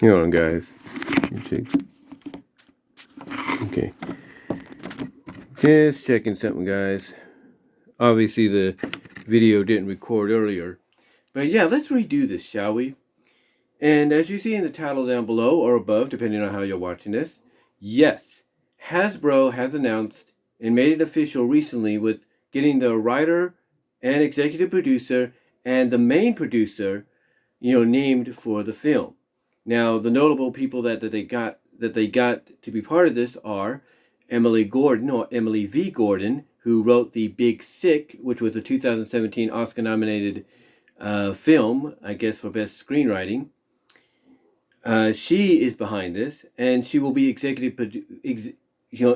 Hold on, guys. Okay. Just checking something, guys. Obviously, the video didn't record earlier. But yeah, let's redo this, shall we? And as you see in the title down below or above, depending on how you're watching this, yes, Hasbro has announced and made it official recently with getting the writer and executive producer and the main producer, named for the film. Now, the notable people that they got to be part of this are Emily V. Gordon, who wrote The Big Sick, which was a 2017 Oscar-nominated film, I guess, for best screenwriting. She is behind this, and she will be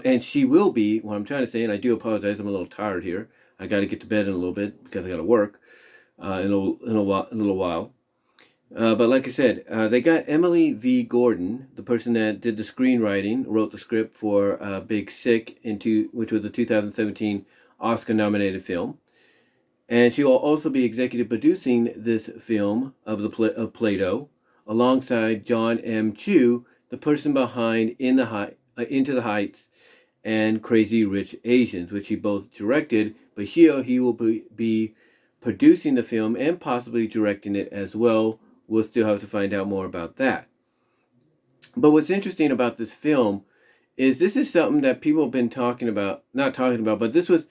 and she will be, what I'm trying to say, and I do apologize, I'm a little tired here. I got to get to bed in a little bit because I got to work in a little while. But like I said, they got Emily V. Gordon, the person that did the screenwriting, wrote the script for Big Sick, which was a 2017 Oscar-nominated film. And she will also be executive producing this film of Play-Doh, alongside Jon M. Chu, the person behind Into the Heights and Crazy Rich Asians, which he both directed, but here he will be producing the film and possibly directing it as well. We'll still have to find out more about that. But what's interesting about this film is this is something that people have been but this was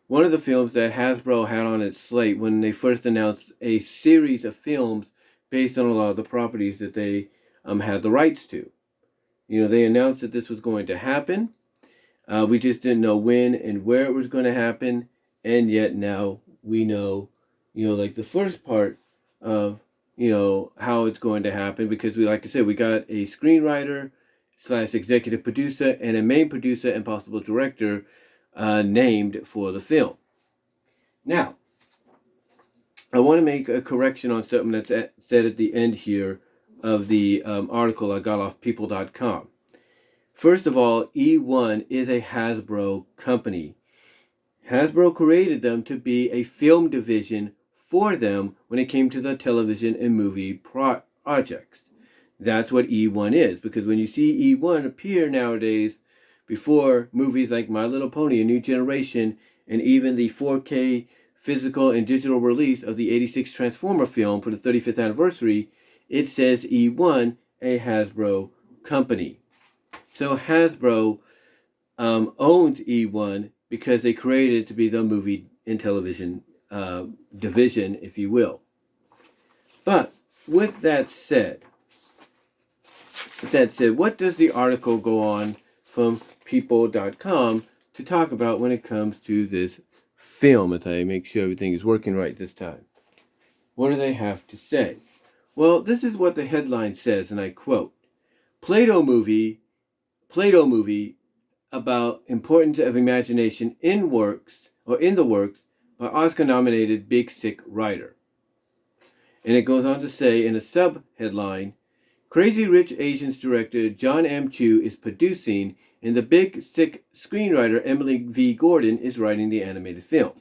one of the films that Hasbro had on its slate when they first announced a series of films based on a lot of the properties that they had the rights to. They announced that this was going to happen. We just didn't know when and where it was going to happen. And yet now we know, like the first part of, how it's going to happen, because like I said, we got a screenwriter / executive producer and a main producer and possible director named for the film. Now, I want to make a correction on something that's said at the end here of the article I got off people.com. First of all, eONE is a Hasbro company. Hasbro created them to be a film division for them when it came to the television and movie projects. That's what eONE is, because when you see eONE appear nowadays before movies like My Little Pony, A New Generation, and even the 4K physical and digital release of the 86 Transformer film for the 35th anniversary, it says eONE, a Hasbro company. So Hasbro owns eONE because they created it to be the movie and television division, if you will. But with that said, what does the article go on from people.com to talk about when it comes to this film, as I make sure everything is working right this time? What do they have to say? Well, this is what the headline says, and I quote, Play-Doh movie about importance of imagination in the works by Oscar-nominated Big Sick writer. And it goes on to say in a sub-headline, Crazy Rich Asians director Jon M. Chu is producing, and the Big Sick screenwriter Emily V. Gordon is writing the animated film.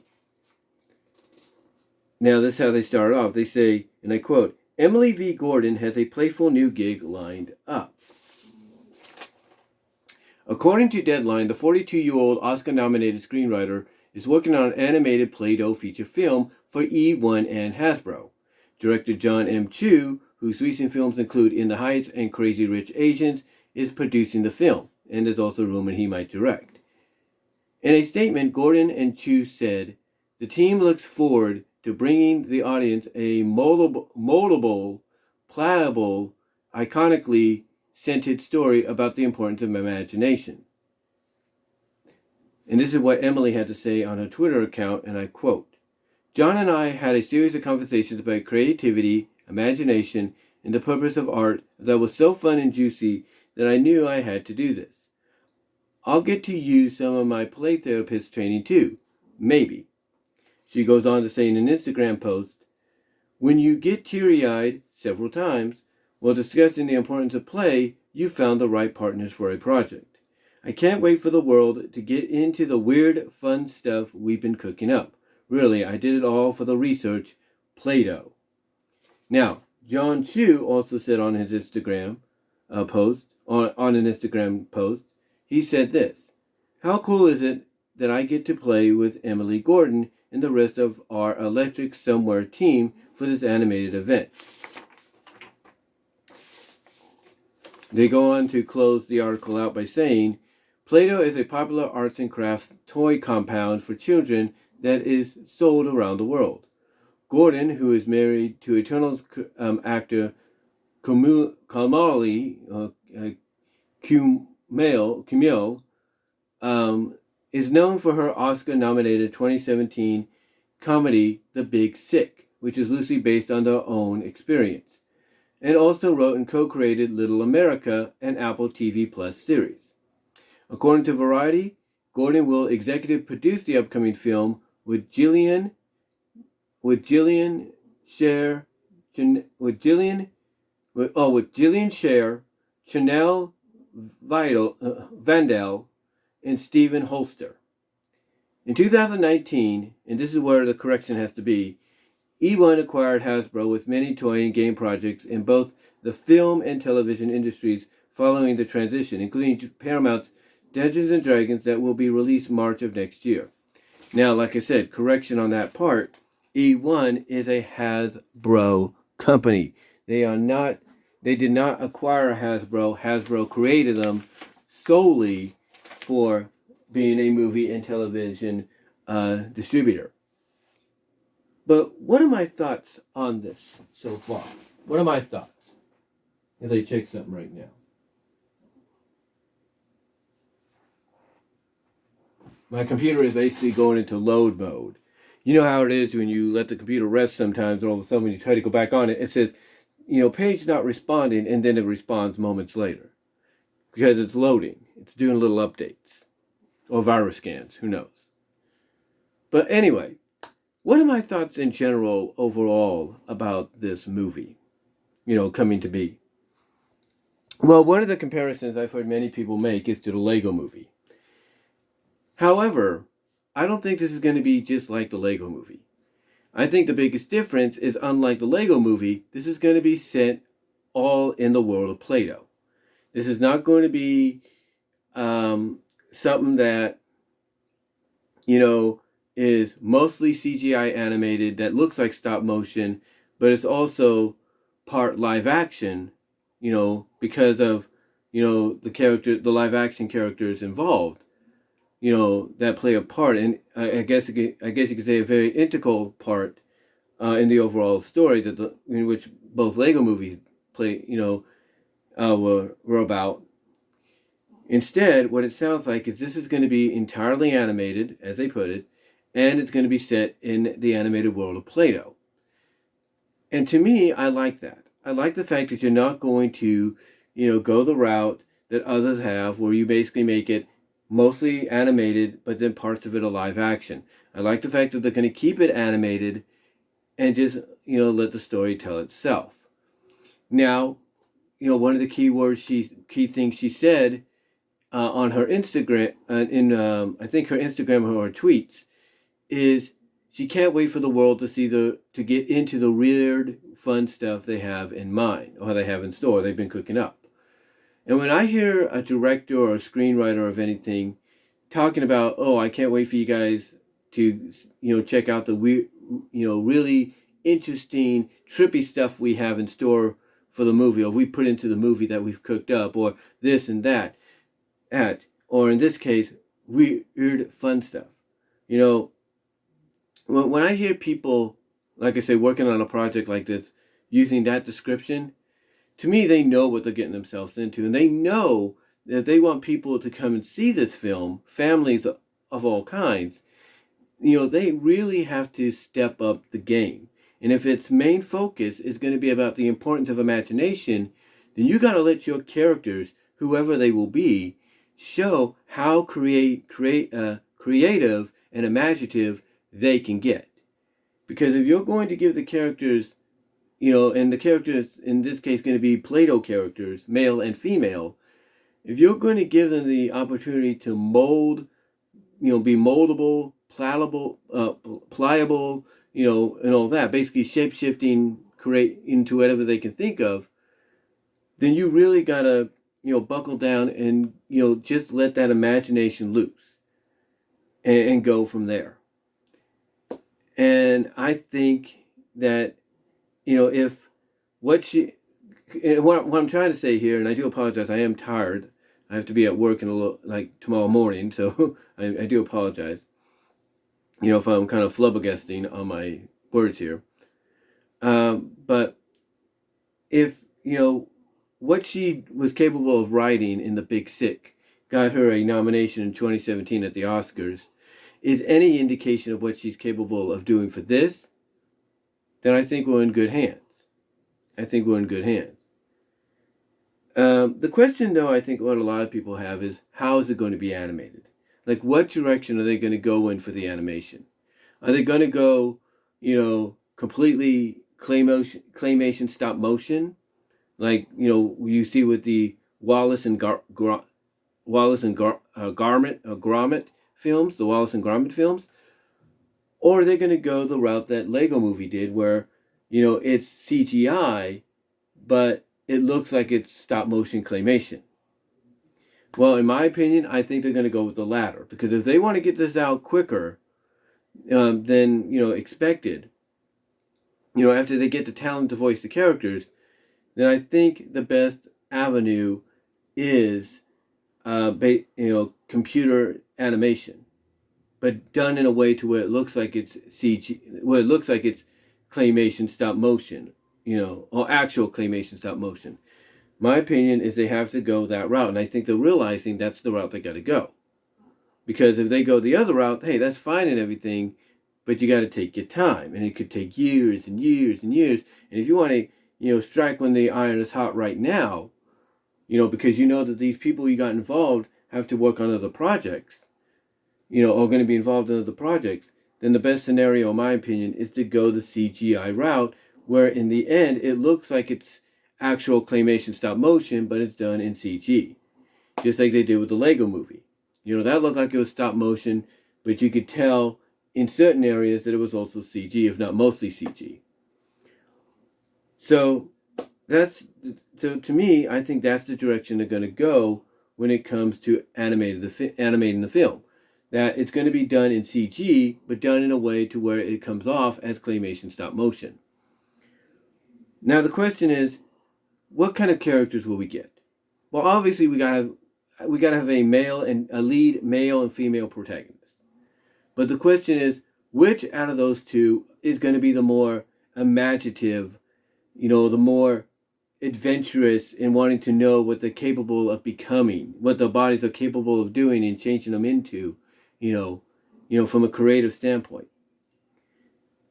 Now, this is how they start off. They say, and I quote, Emily V. Gordon has a playful new gig lined up. According to Deadline, the 42-year-old Oscar-nominated screenwriter is working on an animated Play-Doh feature film for eONE and Hasbro. Director Jon M. Chu, whose recent films include In the Heights and Crazy Rich Asians, is producing the film, and there's also rumored he might direct. In a statement, Gordon and Chu said, the team looks forward to bringing the audience a moldable, pliable, iconically scented story about the importance of imagination. And this is what Emily had to say on her Twitter account, and I quote, Jon and I had a series of conversations about creativity, imagination, and the purpose of art that was so fun and juicy that I knew I had to do this. I'll get to use some of my play therapist training too. Maybe. She goes on to say in an Instagram post, "When you get teary-eyed several times while discussing the importance of play, you found the right partners for a project. I can't wait for the world to get into the weird, fun stuff we've been cooking up. Really, I did it all for the research. Play-Doh." Now, Jon Chu also said on his Instagram post, on an Instagram post, he said this: "How cool is it that I get to play with Emily Gordon and the rest of our Electric Somewhere team for this animated event?" They go on to close the article out by saying, "Play-Doh is a popular arts and crafts toy compound for children that is sold around the world. Gordon, who is married to Eternals actor Kamali Kumail, is known for her Oscar-nominated 2017 comedy The Big Sick, which is loosely based on their own experience, and also wrote and co-created Little America, an Apple TV Plus series. According to Variety, Gordon will executive produce the upcoming film with Jillian Sher, Chanel Vandal, and Stephen Holster. In 2019, and this is where the correction has to be, eONE acquired Hasbro with many toy and game projects in both the film and television industries following the transition, including Paramount's Dungeons and Dragons that will be released March of next year. Now, like I said, correction on that part, eONE is a Hasbro company. They did not acquire Hasbro. Hasbro created them solely for being a movie and television distributor. But what are my thoughts on this so far? What are my thoughts? As I check something right now. My computer is basically going into load mode. You know how it is when you let the computer rest sometimes, and all of a sudden when you try to go back on it, it says, page not responding, and then it responds moments later. Because it's loading. It's doing little updates. Or virus scans, who knows. But anyway, what are my thoughts in general overall about this movie, coming to be? Well, one of the comparisons I've heard many people make is to the Lego movie. However, I don't think this is going to be just like the Lego movie. I think the biggest difference is, unlike the Lego movie, this is going to be set all in the world of Play-Doh. This is not going to be something that, is mostly CGI animated that looks like stop motion, but it's also part live action, because of, the live action characters involved, that play a part, and I guess you could say a very integral part in the overall story in which both Lego movies were about. Instead, what it sounds like is this is going to be entirely animated, as they put it, and it's going to be set in the animated world of Play-Doh. And to me, I like that. I like the fact that you're not going to, go the route that others have, where you basically make it mostly animated, but then parts of it are live action. I like the fact that they're going to keep it animated and just, let the story tell itself. Now, one of the key things she said on her Instagram, I think her Instagram or her tweets, is she can't wait for the world to get into the weird, fun stuff they have in mind, or they have in store, they've been cooking up. And when I hear a director or a screenwriter of anything talking about, I can't wait for you guys to, check out the weird, really interesting, trippy stuff we have in store for the movie, or we put into the movie that we've cooked up, or this and that, or in this case, weird, fun stuff. When I hear people, like I say, working on a project like this, using that description, to me, they know what they're getting themselves into, and they know that if they want people to come and see this film, families of all kinds, they really have to step up the game. And if its main focus is going to be about the importance of imagination, then you got to let your characters, whoever they will be, show how creative and imaginative they can get. Because if you're going to give the characters, and the characters in this case going to be Play-Doh characters, male and female, if you're going to give them the opportunity to mold, be moldable, pliable, and all that, basically shape-shifting, create into whatever they can think of, then you really gotta, buckle down and, just let that imagination loose and go from there. And I think that, if what I'm trying to say here, and I do apologize, I am tired. I have to be at work in a little, like tomorrow morning, so I do apologize. If I'm kind of flubbergasting on my words here. But if, what she was capable of writing in The Big Sick got her a nomination in 2017 at the Oscars, is any indication of what she's capable of doing for this, then I think we're in good hands. The question, though, I think what a lot of people have is, how is it going to be animated? Like, what direction are they going to go in for the animation? Are they going to go, completely claymation stop motion? Like, you see with the Wallace and Gromit films, the Wallace and Gromit films? Or are they going to go the route that Lego Movie did, where, it's CGI, but it looks like it's stop motion claymation? Well, in my opinion, I think they're going to go with the latter, because if they want to get this out quicker than expected, after they get the talent to voice the characters, then I think the best avenue is computer animation, but done in a way to where it looks like it's CG, where it looks like it's claymation stop motion, or actual claymation stop motion. My opinion is they have to go that route, and I think they're realizing that's the route they got to go. Because if they go the other route, hey, that's fine and everything, but you got to take your time, and it could take years and years and years. And if you want to, strike when the iron is hot right now, because that these people you got involved have to work on other projects, or going to be involved in other projects, then the best scenario, in my opinion, is to go the CGI route, where in the end it looks like it's actual claymation stop motion, but it's done in CG. Just like they did with the Lego Movie. That looked like it was stop motion, but you could tell in certain areas that it was also CG, if not mostly CG. So to me, I think that's the direction they're going to go when it comes to animating the film. That it's going to be done in CG, but done in a way to where it comes off as claymation stop motion. Now the question is, what kind of characters will we get? Well, obviously we gotta have a lead male and female protagonist. But the question is, which out of those two is going to be the more imaginative, the more adventurous in wanting to know what they're capable of becoming, what their bodies are capable of doing and changing them into, from a creative standpoint.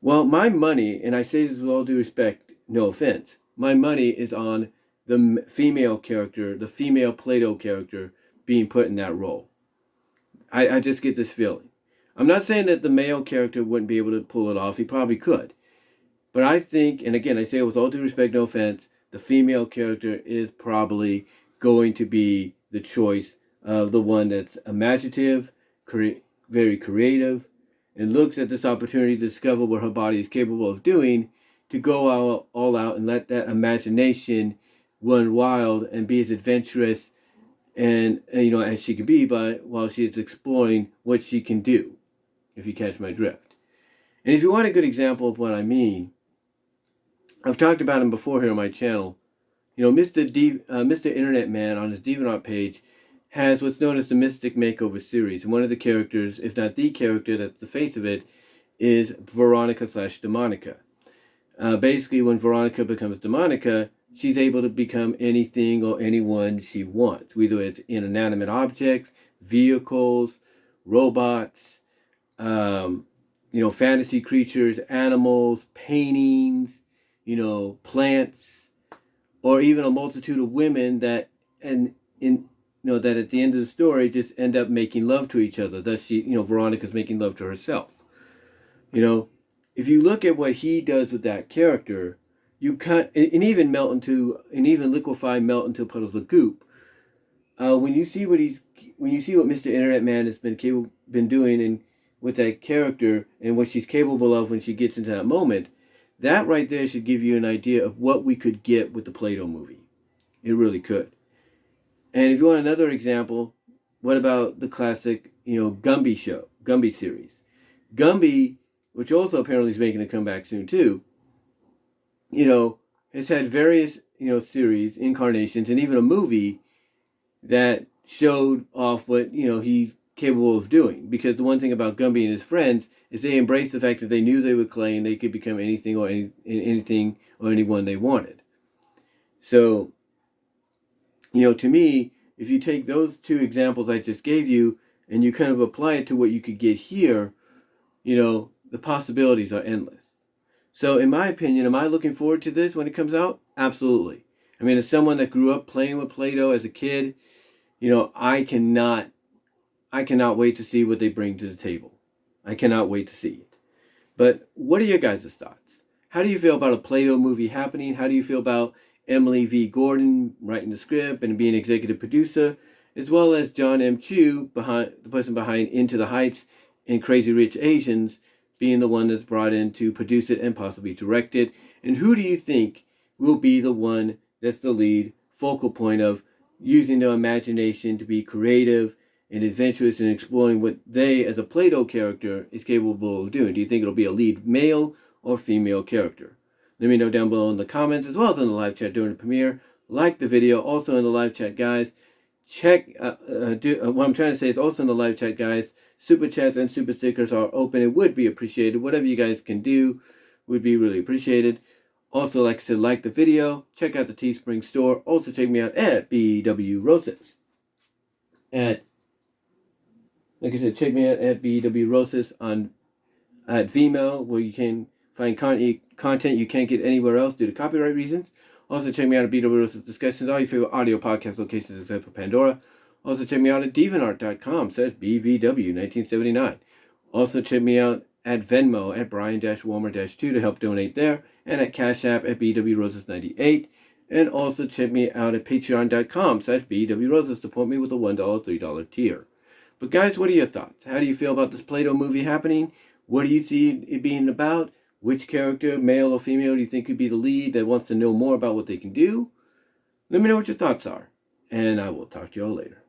Well, my money, and I say this with all due respect, no offense, my money is on the female character, the female Play-Doh character being put in that role. I just get this feeling. I'm not saying that the male character wouldn't be able to pull it off. He probably could. But I think, and again, I say it with all due respect, no offense, the female character is probably going to be the choice of the one that's imaginative, very creative, and looks at this opportunity to discover what her body is capable of doing, to go all out and let that imagination run wild and be as adventurous and as she can be, while she is exploring what she can do, if you catch my drift. And if you want a good example of what I mean, I've talked about him before here on my channel. Mr. Internet Man on his DeviantArt page has what's known as the Mystic Makeover series. And one of the characters, if not the character that's the face of it, is Veronica/Demonica. Basically, when Veronica becomes Demonica, she's able to become anything or anyone she wants. Whether it's inanimate objects, vehicles, robots, fantasy creatures, animals, paintings, plants, or even a multitude of women that that at the end of the story just end up making love to each other. Thus Veronica's making love to herself. if you look at what he does with that character, you can't, and even liquefy, melt into puddles of goop. When you see what Mr. Internet Man has been doing and with that character and what she's capable of when she gets into that moment, that right there should give you an idea of what we could get with the Play-Doh movie. It really could. And if you want another example, what about the classic, Gumby series? Gumby, which also apparently is making a comeback soon too, has had various, series, incarnations, and even a movie that showed off what, he's capable of doing. Because the one thing about Gumby and his friends is they embraced the fact that they knew they were clay and they could become anything or anyone they wanted. So, to me, if you take those two examples I just gave you and you kind of apply it to what you could get here, the possibilities are endless. So in my opinion, am I looking forward to this when it comes out? Absolutely. I mean, as someone that grew up playing with Play-Doh as a kid, I cannot wait to see what they bring to the table. I cannot wait to see it. But what are your guys' thoughts? How do you feel about a Play-Doh movie happening? How do you feel about Emily V. Gordon writing the script and being executive producer, as well as Jon M. Chu, the person behind Into the Heights and Crazy Rich Asians, being the one that's brought in to produce it and possibly direct it? And who do you think will be the one that's the lead focal point of using their imagination to be creative and adventurous and exploring what they, as a Play-Doh character, is capable of doing? Do you think it'll be a lead male or female character? Let me know down below in the comments, as well as in the live chat during the premiere. Like the video. Also in the live chat, guys. What I'm trying to say is also in the live chat, guys. Super chats and super stickers are open. It would be appreciated. Whatever you guys can do would be really appreciated. Also, like I said, like the video. Check out the Teespring store. Also, check me out at BW Roses. Like I said, check me out at BW Roses at Vimeo, where you can find content you can't get anywhere else due to copyright reasons. Also, check me out at BW Roses Discussions, all your favorite audio podcast locations except for Pandora. Also, check me out at deviantart.com, says BVW1979. Also, check me out at Venmo at Brian-Warmer-2 to help donate there, and at Cash App at BWRoses98. And also check me out at patreon.com, /BWRoses, support me with a $1, $3 tier. But guys, what are your thoughts? How do you feel about this Play-Doh movie happening? What do you see it being about? Which character, male or female, do you think could be the lead that wants to know more about what they can do? Let me know what your thoughts are, and I will talk to you all later.